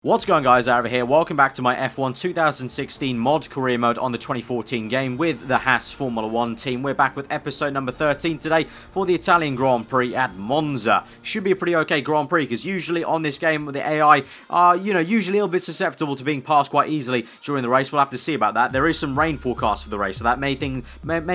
What's going on, guys? Aarava here. Welcome back to my F1 2016 mod career mode on the 2014 game with the Haas Formula 1 team. We're back with episode number 13 today for the Italian Grand Prix at Monza. Should be a pretty okay Grand Prix because usually on this game the AI are, usually a little bit susceptible to being passed quite easily during the race. We'll have to see about that. There is some rain forecast for the race, so that may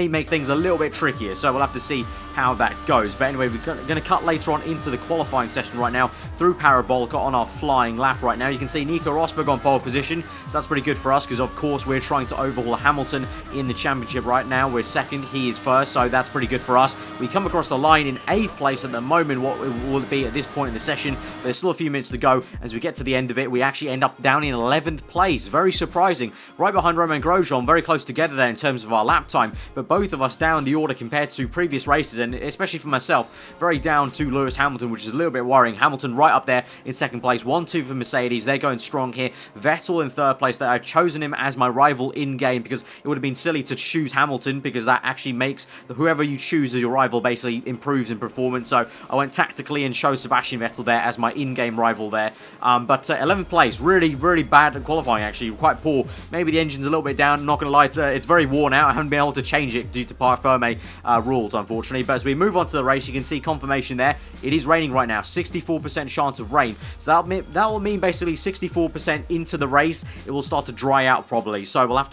make things a little bit trickier. So we'll have to see how that goes. But anyway, we're going to cut later on into the qualifying session right now through Parabolica on our flying lap right now. You can see Nico Rosberg on pole position, so that's pretty good for us because, of course, we're trying to overhaul Hamilton in the championship right now. We're second, he is first, so that's pretty good for us. We come across the line in 8th place at the moment, what will it be at this point in the session. There's still a few minutes to go. As we get to the end of it, we actually end up down in 11th place. Very surprising. Right behind Romain Grosjean, very close together there in terms of our lap time, but both of us down the order compared to previous races, and especially for myself, very down to Lewis Hamilton, which is a little bit worrying. Hamilton right up there in second place, 1-2 for Mercedes. They're going strong here. Vettel in third place. That I've chosen him as my rival in game because it would have been silly to choose Hamilton, because that actually makes whoever you choose as your rival basically improves in performance. So I went tactically and chose Sebastian Vettel there as my in-game rival there. But 11th place, really bad at qualifying, actually, quite poor. Maybe the engine's a little bit down, not going to lie, it's very worn out. I haven't been able to change it due to Par Ferme rules, unfortunately. But as we move on to the race, you can see confirmation there. It is raining right now, 64% chance of rain. So that will mean basically 64% into the race, it will start to dry out probably. So we have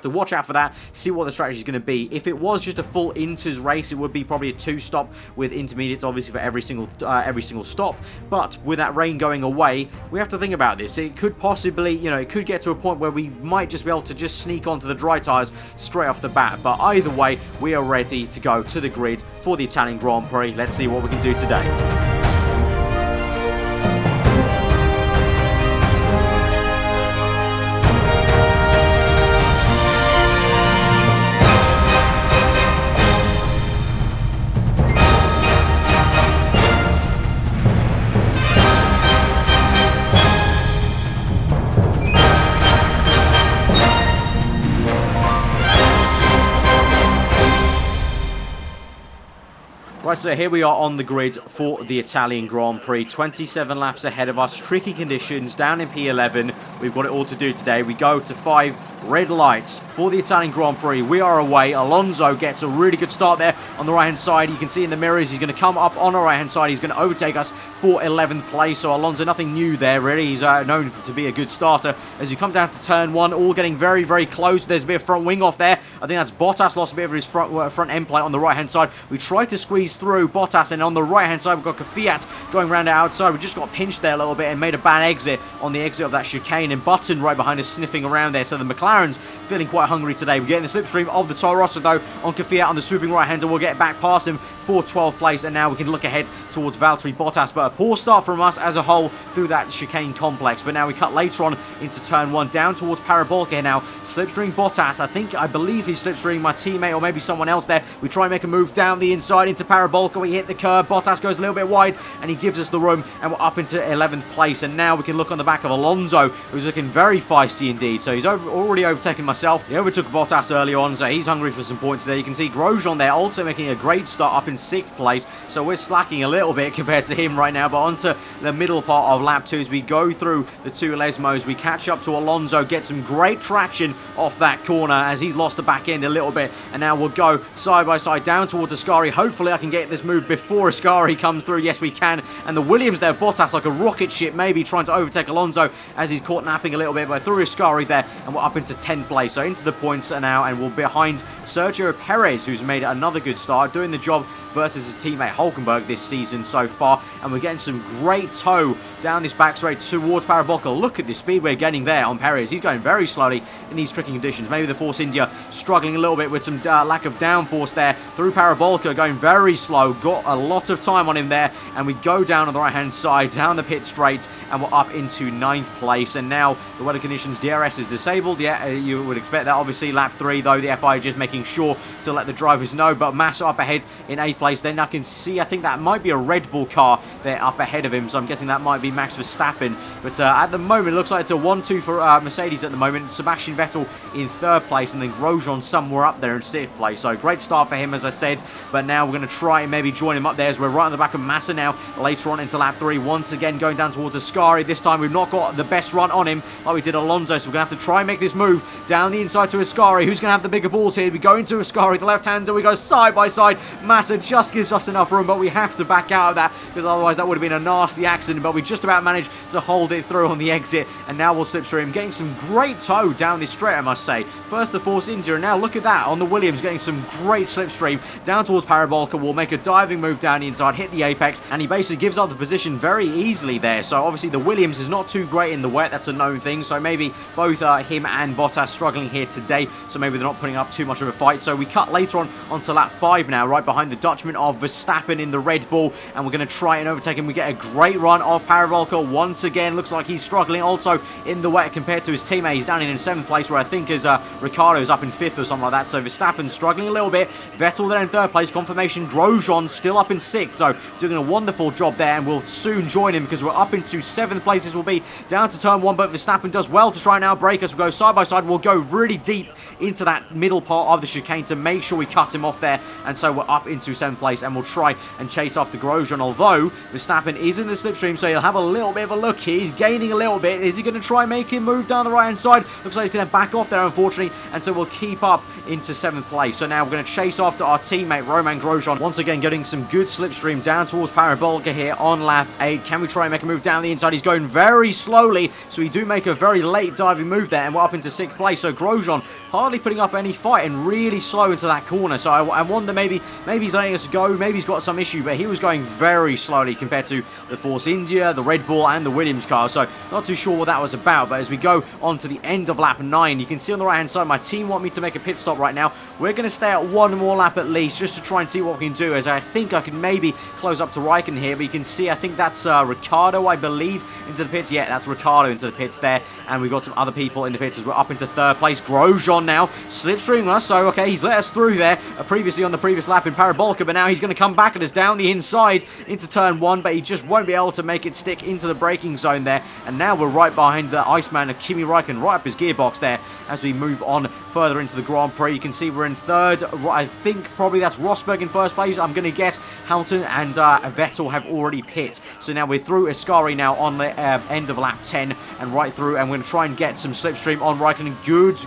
to watch out for that, see what the strategy is going to be. If it was just a full Inters race, it would be probably a 2-stop with intermediates, obviously, for every single stop. But with that rain going away, we have to think about this. It could possibly, it could get to a point where we might just be able to just sneak onto the dry tyres straight off the bat. But either way, we are ready to go to the grid for the Italian Grand Prix. Let's see what we can do today. Right, so here we are on the grid for the Italian Grand Prix. 27 laps ahead of us. Tricky conditions down in P11. We've got it all to do today. We go to 5 red lights for the Italian Grand Prix. We are away. Alonso gets a really good start there on the right-hand side. You can see in the mirrors he's going to come up on our right-hand side. He's going to overtake us for 11th place. So Alonso, nothing new there, really. He's known to be a good starter. As you come down to turn 1, all getting very close. There's a bit of front wing off there. I think that's Bottas lost a bit of his front end plate on the right-hand side. We tried to squeeze through Bottas, and on the right-hand side, we've got Kvyat going around the outside. We just got pinched there a little bit and made a bad exit on the exit of that chicane, and Button right behind us sniffing around there. So the McLaren's feeling quite hungry today. We're getting the slipstream of the Toro Rosso, though, on Kvyat on the swooping right-hander. We'll get back past him for 12th place, and now we can look ahead towards Valtteri Bottas. But a poor start from us as a whole through that chicane complex. But now we cut later on into turn 1, down towards Parabolica here now. Slipstream Bottas. I believe he's slipstreaming my teammate or maybe someone else there. We try and make a move down the inside into Parabolica. We hit the curb. Bottas goes a little bit wide, and he gives us the room, and we're up into 11th place. And now we can look on the back of Alonso, who's looking very feisty indeed. So he's already overtaken myself. He overtook Bottas early on, so he's hungry for some points there. You can see Grosjean there also making a great start up in 6th place. So we're slacking a little bit compared to him right now. But onto the middle part of lap 2 as we go through the 2 Lesmos. We catch up to Alonso, get some great traction off that corner as he's lost the back end a little bit. And now we'll go side by side down towards Ascari. Hopefully I can get this move before Ascari comes through. Yes, we can. And the Williams there, Bottas like a rocket ship, maybe trying to overtake Alonso as he's caught napping a little bit. But through Ascari there, and we're up into 10th place. So into the points now, and we're behind Sergio Perez, who's made another good start, doing the job versus his teammate Hulkenberg this season so far. And we're getting some great tow down this back straight towards Parabolica. Look at the speed we're getting there on Perez. He's going very slowly in these tricky conditions. Maybe the Force India struggling a little bit with some lack of downforce there through Parabolica, going very slow. Got a lot of time on him there, and we go down on the right-hand side, down the pit straight, and we're up into 9th place. And now the weather conditions, DRS is disabled. Yeah, you would expect that. Obviously, lap 3, though, the FI just making sure to let the drivers know. But Massa up ahead in 8th place. Then I can see, I think that might be a Red Bull car there up ahead of him, so I'm guessing that might be Max Verstappen. But at the moment, it looks like it's a 1-2 for Mercedes at the moment. Sebastian Vettel in 3rd place, and then Grosjean somewhere up there in 6th place. So great start for him, as I said, but now we're going to try and maybe join him up there as we're right on the back of Massa now, later on into lap 3. Once again, going down towards Ascari. This time, we've not got the best run on him like we did Alonso, so we're going to have to try and make this move down the inside to Ascari. Who's going to have the bigger balls here? We go into Ascari, the left-hander, we go side by side. Massa just gives us enough room, but we have to back out of that, because otherwise that would have been a nasty accident, but we just about managed to hold it through on the exit, and now we'll slipstream, getting some great tow down this straight, I must say. First the Force India, and now look at that on the Williams, getting some great slipstream down towards Parabolica. We'll make a diving move down the inside, hit the apex, and he basically gives up the position very easily there. So obviously the Williams is not too great in the wet, that's a known thing, so maybe both him and Bottas struggling here today, so maybe they're not putting up too much of a fight. So we cut later on onto lap 5 now, right behind the Dutchman of Verstappen in the Red Bull, and we're going to try and overtake him. We get a great run off Parabolica once again. Looks like he's struggling also in the wet compared to his teammate. He's down in 7th place, where I think is Ricciardo is up in 5th or something like that. So Verstappen struggling a little bit. Vettel there in 3rd place. Confirmation Grosjean still up in 6th. So doing a wonderful job there, and we'll soon join him because we're up into 7th place. This will be down to turn 1, but Verstappen does well to try and outbrake us. We'll go side by side. We'll go really deep into that middle part of the chicane to make sure we cut him off there, and so we're up into 7th place, and we'll try and chase after Grosjean, although Verstappen is in the slipstream, so he'll have a little bit of a look here. He's gaining a little bit. Is he going to try and make him move down the right hand side? Looks like he's going to back off there, unfortunately, and so we'll keep up into 7th place. So now we're going to chase after our teammate Romain Grosjean, once again getting some good slipstream down towards Parabolica here on lap 8. Can we try and make a move down the inside? He's going very slowly, so we do make a very late diving move there, and we're up into 6th place. So Grosjean hardly putting up any fight and really slow into that corner. So I wonder maybe he's letting us go, maybe he's got some issue, but he was going very slowly compared to the Force India, the Red Bull and the Williams car. So not too sure what that was about, but as we go on to the end of lap 9, you can see on the right hand side my team want me to make a pit stop right now. We're going to stay at one more lap at least, just to try and see what we can do, as I think I can maybe close up to Raikkonen here, but you can see I think that's Ricciardo, I believe, into the pits. Yeah, that's Ricciardo into the pits there, and we've got some other people in the pits as we're up into 3rd place. Grosjean now slipstreaming us, so okay, he's let us through there previously on the previous lap in Parabolica, but now he's going to come back at us down the inside into turn 1, but he just won't be able to make it stick into the braking zone there, and now we're right behind the Iceman of Kimi Raikkonen, right up his gearbox there as we move on further into the Grand Prix. You can see we're in 3rd. I think probably that's Rosberg in 1st place. I'm going to guess Hamilton and Vettel have already pit. So now we're through Ascari now on the end of lap 10 and right through, and we're going to try and get some slipstream on Raikkonen.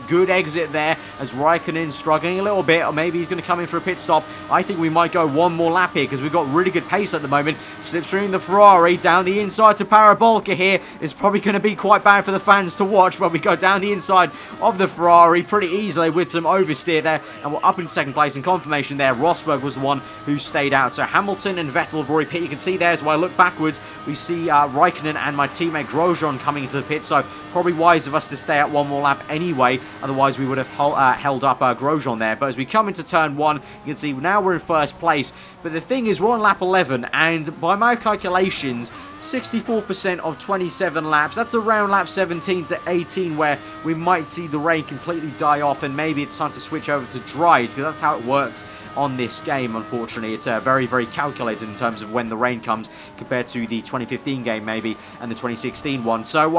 Good exit there as Raikkonen's struggling a little bit, or maybe he's going to come in for a pit stop. I think we might go one more lap here because we've got really good pace at the moment. Slipstream the Ferrari down the inside to Parabolica here. It's probably going to be quite bad for the fans to watch, but we go down the inside of the Ferrari pretty easily with some oversteer there, and we're up in 2nd place. In confirmation there, Rosberg was the one who stayed out. So Hamilton and Vettel have already pit. You can see there as well, I look backwards, we see Raikkonen and my teammate Grosjean coming into the pit, so probably wise of us to stay at one more lap anyway, otherwise we would have held up Grosjean there. But as we come into turn 1, you can see now we're in 1st place, but the thing is we're on lap 11, and by my calculations 64% of 27 laps, that's around lap 17 to 18 where we might see the rain completely die off, and maybe it's time to switch over to dries, because that's how it works on this game. Unfortunately, it's very, very calculated in terms of when the rain comes compared to the 2015 game maybe and the 2016 one. So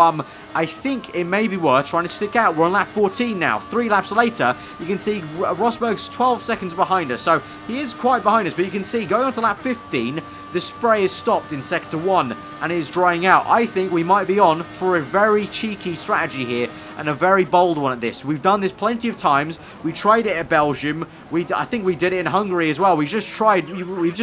I think it may be worth trying to stick out. We're on lap 14 now. 3 laps later, you can see Rosberg's 12 seconds behind us, so he is quite behind us, but you can see going on to lap 15, the spray is stopped in sector 1 and it is drying out. I think we might be on for a very cheeky strategy here and a very bold one at this. We've done this plenty of times. We tried it at Belgium. I think we did it in Hungary as well. We've just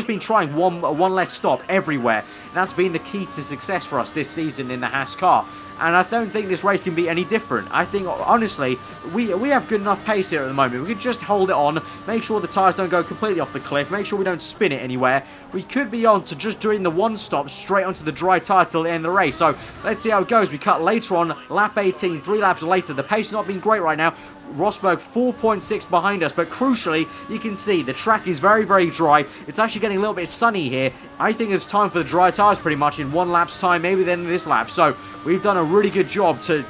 been trying one less stop everywhere. And that's been the key to success for us this season in the Haas car. And I don't think this race can be any different. I think, honestly, we have good enough pace here at the moment. We could just hold it on, make sure the tyres don't go completely off the cliff, make sure we don't spin it anywhere. We could be on to just doing the one stop straight onto the dry tyre till the end of the race. So let's see how it goes. We cut later on, lap 18, 3 laps later. The pace has not been great right now. Rosberg 4.6 behind us, but crucially, you can see the track is very, very dry. It's actually getting a little bit sunny here. I think it's time for the dry tires pretty much in one lap's time, maybe then this lap. So we've done a really good job to,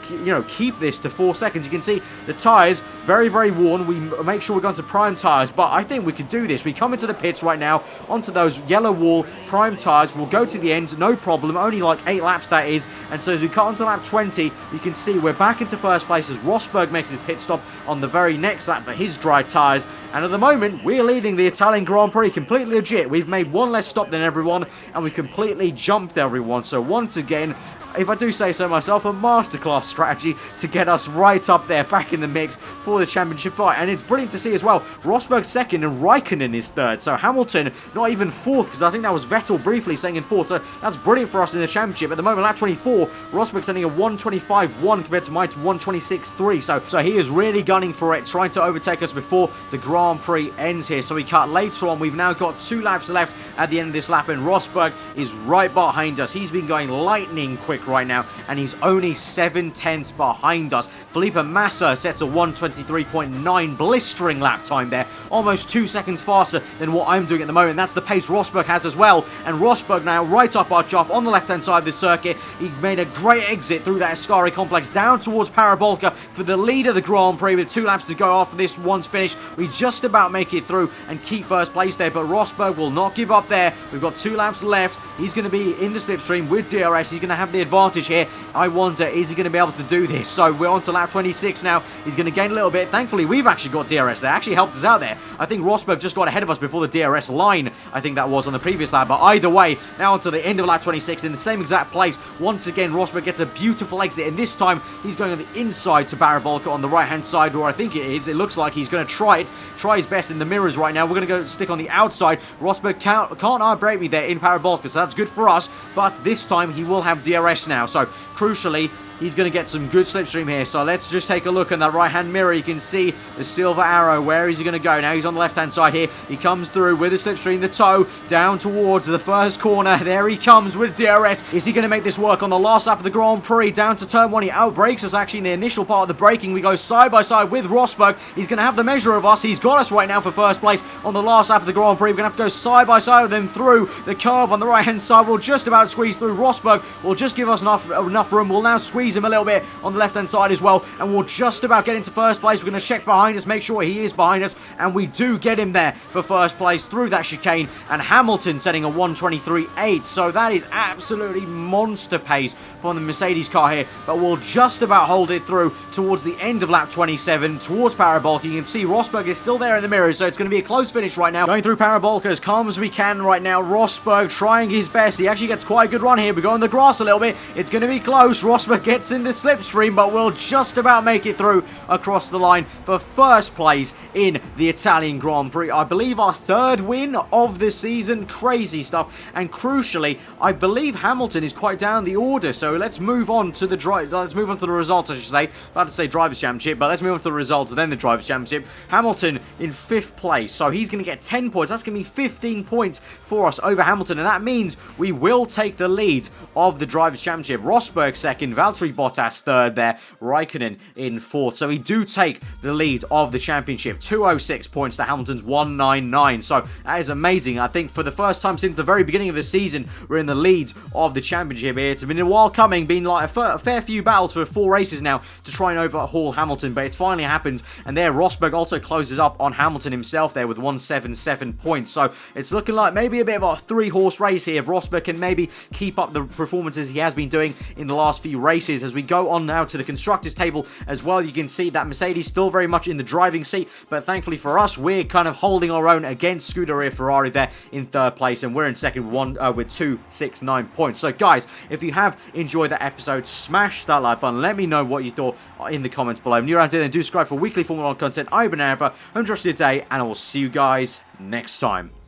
keep this to 4 seconds. You can see the tires very, very worn. We make sure we're going to prime tires, but I think we could do this. We come into the pits right now onto those yellow wall prime tires. We'll go to the end, no problem. Only like 8 laps that is. And so as we cut onto lap 20, you can see we're back into first place as Rosberg makes his pit stop on the very next lap for his dry tires. And at the moment, we're leading the Italian Grand Prix completely legit. We've made one less stop than everyone, and we completely jumped everyone. So once again, if I do say so myself, a masterclass strategy to get us right up there, back in the mix for the championship fight. And it's brilliant to see as well, Rosberg second and Raikkonen is third. So Hamilton not even fourth, because I think that was Vettel briefly saying in fourth. So that's brilliant for us in the championship. At the moment, lap 24, Rosberg sending a 1:25.1 compared to my 1:26.3. So he is really gunning for it, trying to overtake us before the Grand Prix ends here. So we cut later on. We've now got 2 laps left at the end of this lap, and Rosberg is right behind us. He's been going lightning quick right now, and he's only 7/10 behind us. Felipe Massa sets a 1:23.9 blistering lap time there, almost 2 seconds faster than what I'm doing at the moment. That's the pace Rosberg has as well, and Rosberg now right up our chuff on the left-hand side of the circuit. He made a great exit through that Ascari complex down towards Parabolka for the lead of the Grand Prix with 2 laps to go after this one's finished. We just about make it through and keep first place there, but Rosberg will not give up there. We've got 2 laps left. He's going to be in the slipstream with DRS. He's going to have the advantage here. I wonder, is he going to be able to do this? So we're on to lap 26 now. He's going to gain a little bit. Thankfully, we've actually got DRS there. Actually helped us out there. I think Rosberg just got ahead of us before the DRS line. I think that was on the previous lap. But either way, now onto the end of lap 26 in the same exact place. Once again, Rosberg gets a beautiful exit. And this time, he's going on the inside to Parabolka on the right-hand side, or I think it is. It looks like he's going to try his best in the mirrors right now. We're going to go stick on the outside. Rosberg can't outbrake me there in Parabolka, so that's good for us. But this time, he will have DRS now. So, crucially, he's going to get some good slipstream here. So let's just take a look in that right-hand mirror. You can see the silver arrow. Where is he going to go? Now he's on the left-hand side here. He comes through with the slipstream, the toe, down towards the first corner. There he comes with DRS. Is he going to make this work on the last lap of the Grand Prix? Down to turn 1. He outbrakes us actually in the initial part of the braking. We go side by side with Rosberg. He's going to have the measure of us. He's got us right now for first place on the last lap of the Grand Prix. We're going to have to go side by side with him through the curve on the right-hand side. We'll just about squeeze through Rosberg. We'll just give us enough room. We'll now squeeze him a little bit on the left-hand side as well, and we'll just about get into first place. We're going to check behind us, make sure he is behind us, and we do get him there for first place through that chicane, and Hamilton setting a 1:23.8, so that is absolutely monster pace from the Mercedes car here, but we'll just about hold it through towards the end of lap 27, towards Parabolka. You can see Rosberg is still there in the mirrors, so it's going to be a close finish right now. Going through Parabolka as calm as we can right now. Rosberg trying his best. He actually gets quite a good run here. We go on the grass a little bit. It's going to be close. Rosberg gets in the slipstream, but we'll just about make it through across the line for first place in the Italian Grand Prix. I believe our 3rd win of the season. Crazy stuff. And crucially, I believe Hamilton is quite down the order. So let's move on to the results, I should say. About to say Drivers' Championship, but let's move on to the results, then the Drivers' Championship. Hamilton in 5th place, so he's going to get 10 points. That's going to be 15 points for us over Hamilton, and that means we will take the lead of the Drivers' Championship. Rosberg 2nd, Valtteri Bottas 3rd there, Raikkonen in 4th. So we do take the lead of the championship. 206 points to Hamilton's 199. So that is amazing. I think for the first time since the very beginning of the season, we're in the lead of the championship here. It's been a while coming, been like a fair few battles for 4 races now to try and overhaul Hamilton, but it's finally happened. And there, Rosberg also closes up on Hamilton himself there with 177 points. So it's looking like maybe a bit of a 3-horse race here if Rosberg can maybe keep up the performances he has been doing in the last few races. As we go on now to the constructors table as well, you can see that Mercedes still very much in the driving seat, but thankfully for us, we're kind of holding our own against Scuderia Ferrari there in 3rd place, and we're in 2nd with 269 points. So guys, if you have enjoyed that episode, smash that like button. Let me know what you thought in the comments below. If you're around here, then do subscribe for weekly Formula 1 content. I've been aarava. Hope you enjoyed your day, and I will see you guys next time.